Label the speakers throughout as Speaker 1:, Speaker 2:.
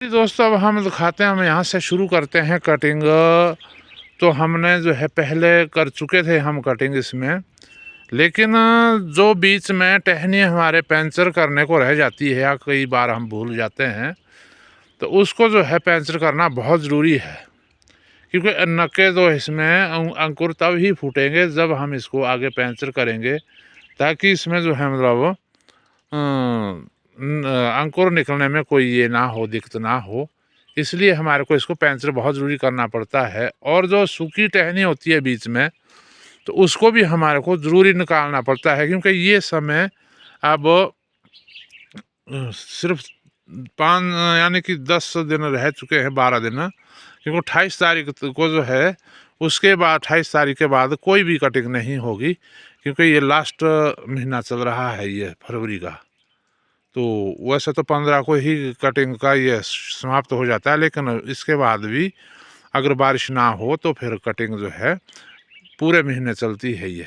Speaker 1: जी दोस्तों, अब हम दिखाते हैं, हम यहाँ से शुरू करते हैं कटिंग। तो हमने जो है पहले कर चुके थे हम कटिंग इसमें, लेकिन जो बीच में टहनी हमारे पंचर करने को रह जाती है या कई बार हम भूल जाते हैं, तो उसको जो है पंचर करना बहुत ज़रूरी है। क्योंकि नक्के जो इसमें अंकुर तब ही फूटेंगे जब हम इसको आगे पंचर करेंगे, ताकि इसमें जो है मतलब अंकुर निकलने में कोई ये ना हो, दिक्कत ना हो। इसलिए हमारे को इसको पंचर बहुत ज़रूरी करना पड़ता है। और जो सूखी टहनी होती है बीच में, तो उसको भी हमारे को ज़रूरी निकालना पड़ता है, क्योंकि ये समय अब सिर्फ 5 यानी कि 10 दिन रह चुके हैं, 12 दिन, क्योंकि 28 तारीख को जो है, उसके बाद 28 तारीख के बाद कोई भी कटिंग नहीं होगी, क्योंकि ये लास्ट महीना चल रहा है, ये फरवरी का। तो वैसे तो 15 को ही कटिंग का ये समाप्त हो जाता है, लेकिन इसके बाद भी अगर बारिश ना हो तो फिर कटिंग जो है पूरे महीने चलती है ये।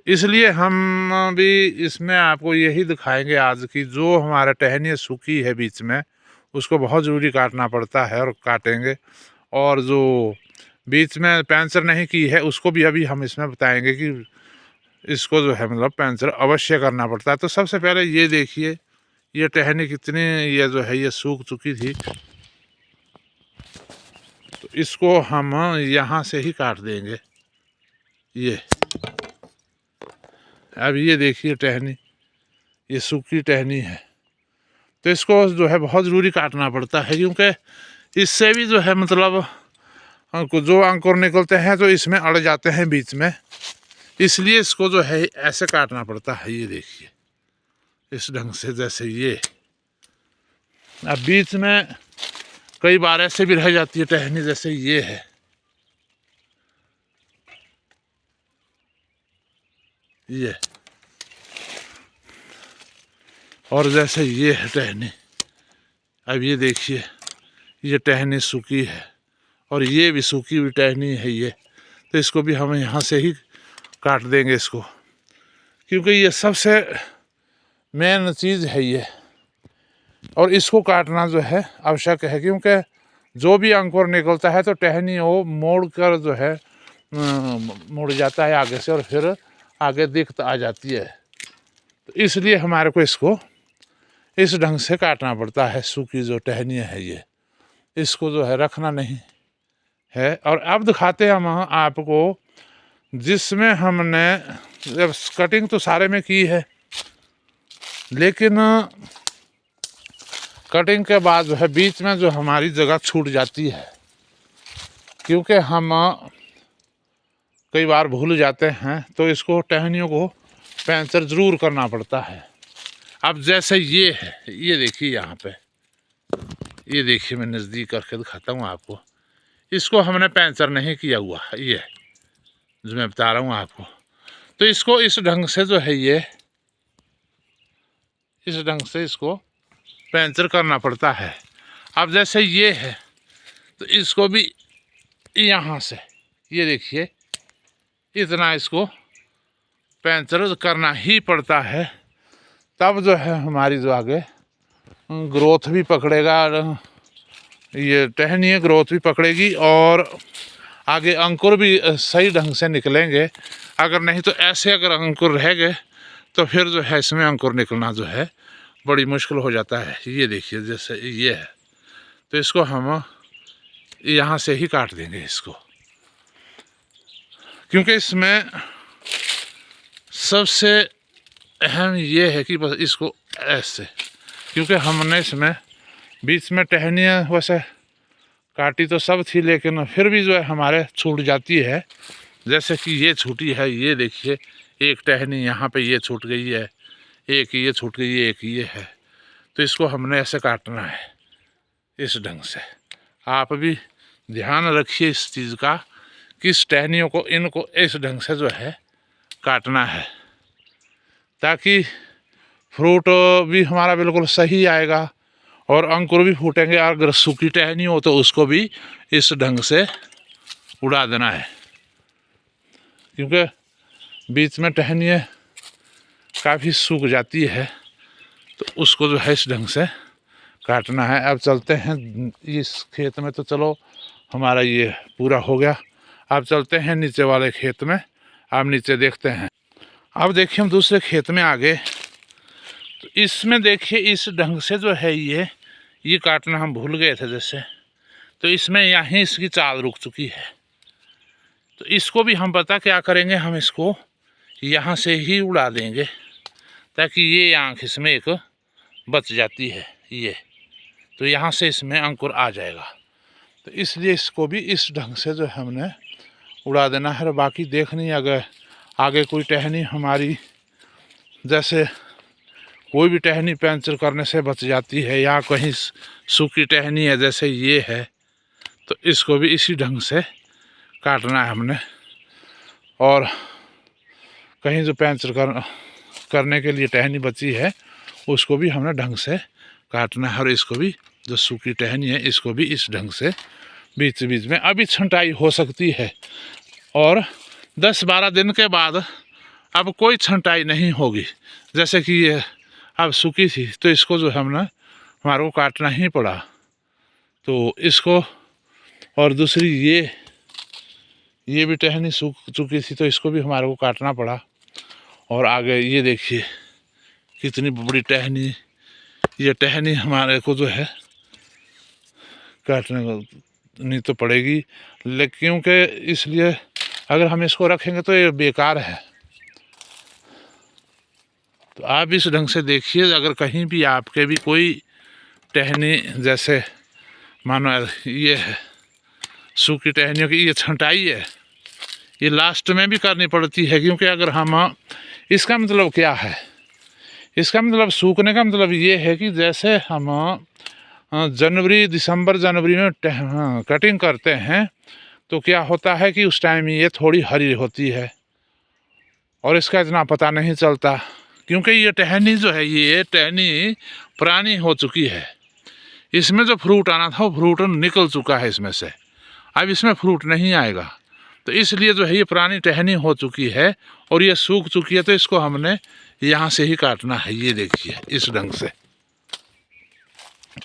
Speaker 1: इसलिए हम भी इसमें आपको यही दिखाएंगे आज की, जो हमारा टहनी सूखी है बीच में, उसको बहुत ज़रूरी काटना पड़ता है और काटेंगे। और जो बीच में पंचर नहीं की है, उसको भी अभी हम इसमें बताएंगे कि इसको जो है मतलब पंचर अवश्य करना पड़ता है। तो सबसे पहले ये देखिए, ये टहनी कितनी ये जो है ये सूख चुकी थी, तो इसको हम यहाँ से ही काट देंगे। ये अब ये देखिए टहनी, ये सूखी टहनी है, तो इसको जो है बहुत ज़रूरी काटना पड़ता है, क्योंकि इससे भी जो है मतलब जो अंकुर निकलते हैं तो इसमें अड़ जाते हैं बीच में। इसलिए इसको जो है ऐसे काटना पड़ता है। ये देखिए इस ढंग से, जैसे ये अब बीच में कई बार ऐसे भी रह जाती है टहनी, जैसे ये है, ये, और जैसे ये है टहनी। अब ये देखिए, ये टहनी सूखी है और ये भी सूखी हुई टहनी है ये, तो इसको भी हम यहाँ से ही काट देंगे इसको, क्योंकि ये सबसे मेन चीज़ है ये। और इसको काटना जो है आवश्यक है, क्योंकि जो भी अंकुर निकलता है तो टहनी वो मोड़ कर जो है मुड़ जाता है आगे से, और फिर आगे दिक्कत आ जाती है। तो इसलिए हमारे को इसको इस ढंग से काटना पड़ता है। सूखी जो टहनी है ये, इसको जो है रखना नहीं है। और अब दिखाते हैं हम आपको, जिसमें हमने जब कटिंग तो सारे में की है, लेकिन कटिंग के बाद जो है बीच में जो हमारी जगह छूट जाती है, क्योंकि हम कई बार भूल जाते हैं, तो इसको टहनियों को पंचर ज़रूर करना पड़ता है। अब जैसे ये है, ये देखिए यहाँ पे, ये देखिए मैं नज़दीक करके दिखाता हूँ आपको। इसको हमने पंचर नहीं किया हुआ, ये जो मैं बता रहा हूँ आपको। तो इसको इस ढंग से जो है ये, इस ढंग से इसको पंचर करना पड़ता है। अब जैसे ये है, तो इसको भी यहाँ से, ये देखिए, इतना इसको पंचर करना ही पड़ता है, तब जो है हमारी जो आगे ग्रोथ भी पकड़ेगा, ये टहनी ग्रोथ भी पकड़ेगी और आगे अंकुर भी सही ढंग से निकलेंगे। अगर नहीं तो ऐसे अगर अंकुर रह गए तो फिर जो है इसमें अंकुर निकलना जो है बड़ी मुश्किल हो जाता है। ये देखिए जैसे ये है, तो इसको हम यहाँ से ही काट देंगे इसको, क्योंकि इसमें सबसे अहम ये है कि बस इसको ऐसे, क्योंकि हमने इसमें बीच में टहनियाँ वैसे काटी तो सब थी, लेकिन फिर भी जो है हमारे छूट जाती है। जैसे कि ये छूटी है, ये देखिए एक टहनी यहाँ पे ये छूट गई है, एक ये छूट गई है, एक ये है। तो इसको हमने ऐसे काटना है इस ढंग से। आप भी ध्यान रखिए इस चीज़ का कि इस टहनियों को, इनको इस ढंग से जो है काटना है, ताकि फ्रूट भी हमारा बिल्कुल सही आएगा और अंकुर भी फूटेंगे। अगर सूखी टहनी हो तो उसको भी इस ढंग से उड़ा देना है, क्योंकि बीच में टहनियाँ काफ़ी सूख जाती है, तो उसको जो है इस ढंग से काटना है। अब चलते हैं इस खेत में, तो चलो हमारा ये पूरा हो गया। अब चलते हैं नीचे वाले खेत में, अब नीचे देखते हैं। अब देखिए हम दूसरे खेत में आ गए, तो इसमें देखिए इस ढंग से जो है ये काटना हम भूल गए थे जैसे, तो इसमें यहीं इसकी चाल रुक चुकी है। तो इसको भी हम पता क्या करेंगे, हम इसको यहाँ से ही उड़ा देंगे ताकि ये आँख इसमें एक बच जाती है ये, तो यहाँ से इसमें अंकुर आ जाएगा। तो इसलिए इसको भी इस ढंग से जो हमने उड़ा देना है। बाकी देखनी अगर आगे कोई टहनी हमारी जैसे कोई भी टहनी पंचर करने से बच जाती है या कहीं सूखी टहनी है जैसे ये है, तो इसको भी इसी ढंग से काटना है हमने। और कहीं जो पंचर करने के लिए टहनी बची है उसको भी हमने ढंग से काटना है। और इसको भी जो सूखी टहनी है इसको भी इस ढंग से बीच बीच में अभी छंटाई हो सकती है। और 10-12 दिन के बाद अब कोई छंटाई नहीं होगी। जैसे कि ये अब सूखी थी तो इसको जो हमने हमारे को काटना ही पड़ा, तो इसको। और दूसरी ये भी टहनी सूख चुकी थी तो इसको भी हमारे को काटना पड़ा। और आगे ये देखिए कितनी बड़ी टहनी, ये टहनी हमारे को जो है काटने तो पड़ेगी, लेकिन क्योंकि इसलिए अगर हम इसको रखेंगे तो ये बेकार है। तो आप इस ढंग से देखिए, अगर कहीं भी आपके भी कोई टहनी जैसे मानो ये है सूखी टहनियों की ये छंटाई है, ये लास्ट में भी करनी पड़ती है। क्योंकि अगर हम इसका मतलब क्या है, इसका मतलब सूखने का मतलब ये है कि जैसे हम दिसंबर जनवरी में कटिंग करते हैं तो क्या होता है कि उस टाइम ये थोड़ी हरी होती है और इसका इतना पता नहीं चलता, क्योंकि ये टहनी जो है ये टहनी पुरानी हो चुकी है। इसमें जो फ्रूट आना था वो फ्रूट निकल चुका है इसमें से, अब इसमें फ्रूट नहीं आएगा। तो इसलिए जो है ये पुरानी टहनी हो चुकी है और ये सूख चुकी है, तो इसको हमने यहाँ से ही काटना है। ये देखिए इस ढंग से।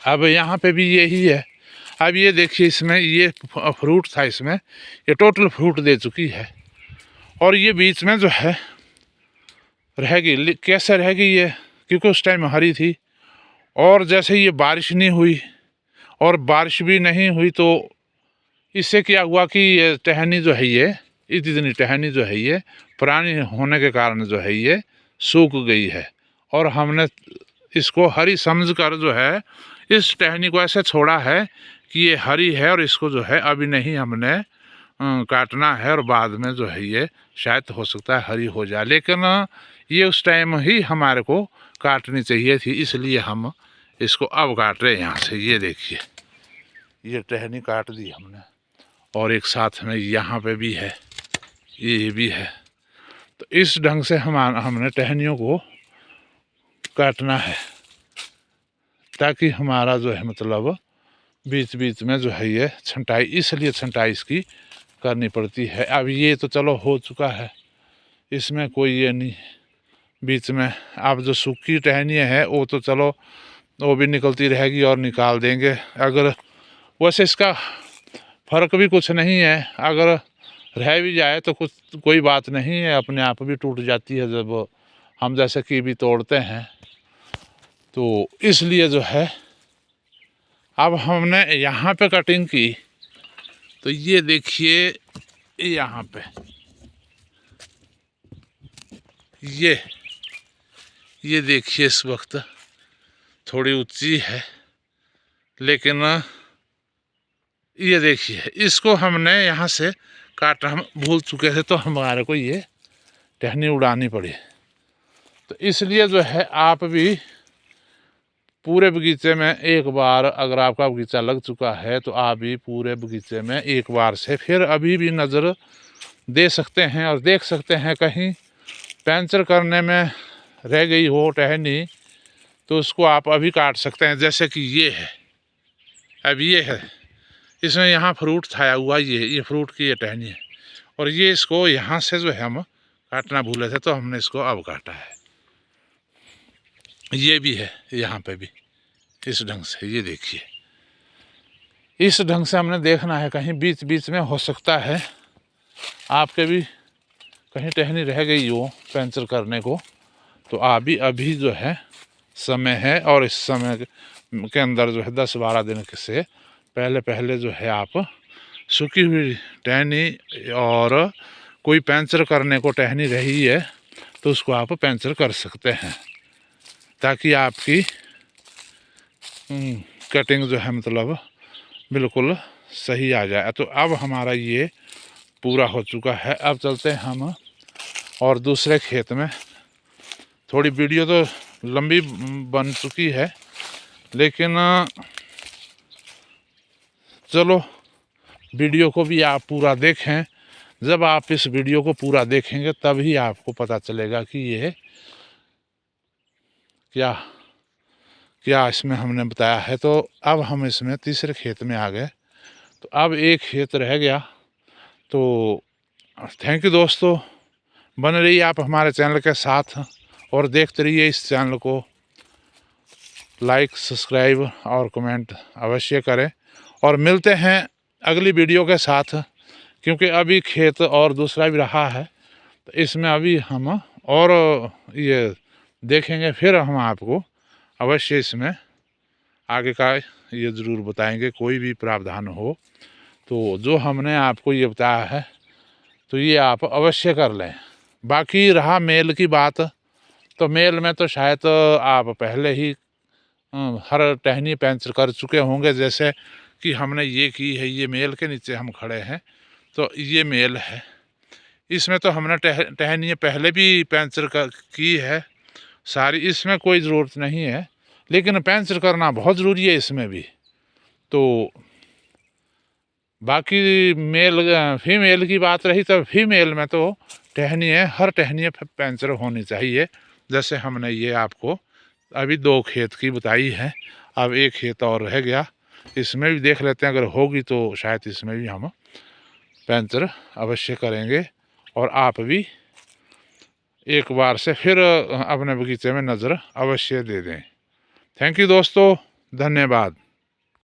Speaker 1: अब यहाँ पे भी यही है। अब ये देखिए इसमें ये फ्रूट था, इसमें ये टोटल फ्रूट दे चुकी है और ये बीच में जो है रहेगी। कैसे रहेगी ये, क्योंकि उस टाइम हरी थी और जैसे ये बारिश नहीं हुई और बारिश भी नहीं हुई तो इससे क्या हुआ कि ये टहनी जो है ये इतनी टहनी जो है ये पुरानी होने के कारण जो है ये सूख गई है। और हमने इसको हरी समझकर जो है इस टहनी को ऐसे छोड़ा है कि ये हरी है और इसको जो है अभी नहीं हमने काटना है, और बाद में जो है ये शायद हो सकता है हरी हो जाए, लेकिन ये उस टाइम ही हमारे को काटनी चाहिए थी, इसलिए हम इसको अब काट रहे हैं यहाँ से। ये देखिए ये टहनी काट दी हमने और एक साथ में यहाँ पे भी है, ये भी है। तो इस ढंग से हमने टहनियों को काटना है ताकि हमारा जो है मतलब बीच बीच में जो है ये छंटाई, इसलिए छंटाई इसकी करनी पड़ती है। अब ये तो चलो हो चुका है, इसमें कोई ये नहीं बीच में। अब जो सूखी टहनियाँ है वो तो चलो वो भी निकलती रहेगी और निकाल देंगे। अगर वैसे इसका फ़र्क भी कुछ नहीं है, अगर रह भी जाए तो कोई बात नहीं है, अपने आप भी टूट जाती है जब हम जैसे कि भी तोड़ते हैं। तो इसलिए जो है अब हमने यहाँ पे कटिंग की, तो ये देखिए यहाँ पे ये देखिए इस वक्त थोड़ी ऊंची है, लेकिन ये देखिए इसको हमने यहाँ से काटना हम भूल चुके थे, तो हमारे को ये टहनी उड़ानी पड़ी। तो इसलिए जो है आप भी पूरे बगीचे में एक बार, अगर आपका बगीचा लग चुका है तो आप भी पूरे बगीचे में एक बार से फिर अभी भी नज़र दे सकते हैं और देख सकते हैं कहीं पंचर करने में रह गई हो टहनी तो उसको आप अभी काट सकते हैं। जैसे कि ये है, अब ये है, इसमें यहाँ फ्रूट छाया हुआ, ये फ्रूट की ये टहनी है और ये इसको यहाँ से जो है हम काटना भूले थे तो हमने इसको अब काटा है। ये भी है यहाँ पे भी, इस ढंग से, ये देखिए इस ढंग से हमने देखना है। कहीं बीच बीच में हो सकता है आपके भी कहीं टहनी रह गई हो पंचर करने को, तो अभी जो है समय है, और इस समय के अंदर जो है 10-12 दिन से पहले जो है आप सूखी हुई टहनी और कोई पंचर करने को टहनी रही है तो उसको आप पंचर कर सकते हैं, ताकि आपकी कटिंग जो है मतलब बिल्कुल सही आ जाए। तो अब हमारा ये पूरा हो चुका है। अब चलते हैं हम और दूसरे खेत में। थोड़ी वीडियो तो लंबी बन चुकी है, लेकिन चलो वीडियो को भी आप पूरा देखें। जब आप इस वीडियो को पूरा देखेंगे तभी आपको पता चलेगा कि ये क्या क्या इसमें हमने बताया है। तो अब हम इसमें तीसरे खेत में आ गए, तो अब एक खेत रह गया। तो थैंक यू दोस्तों, बन रहिए आप हमारे चैनल के साथ और देखते रहिए इस चैनल को। लाइक, सब्सक्राइब और कमेंट अवश्य करें, और मिलते हैं अगली वीडियो के साथ, क्योंकि अभी खेत और दूसरा भी रहा है, तो इसमें अभी हम और ये देखेंगे, फिर हम आपको अवश्य इसमें आगे का ये ज़रूर बताएंगे। कोई भी प्रावधान हो तो जो हमने आपको ये बताया है तो ये आप अवश्य कर लें। बाकी रहा मेल की बात, तो मेल में तो शायद आप पहले ही हर टहनी पंचर कर चुके होंगे। जैसे कि हमने ये की है, ये मेल के नीचे हम खड़े हैं, तो ये मेल है। इसमें तो हमने टहनी पहले भी पंचर की है सारी, इसमें कोई ज़रूरत नहीं है, लेकिन पंचर करना बहुत ज़रूरी है इसमें भी। तो बाकी मेल फीमेल की बात रही, तो फीमेल में तो टहनी है, हर टहनी पंचर होनी चाहिए। जैसे हमने ये आपको अभी 2 खेत की बताई है, अब एक खेत और रह गया, इसमें भी देख लेते हैं। अगर होगी तो शायद इसमें भी हम पंचर अवश्य करेंगे, और आप भी एक बार से फिर अपने बगीचे में नज़र अवश्य दे दें। थैंक यू दोस्तों, धन्यवाद।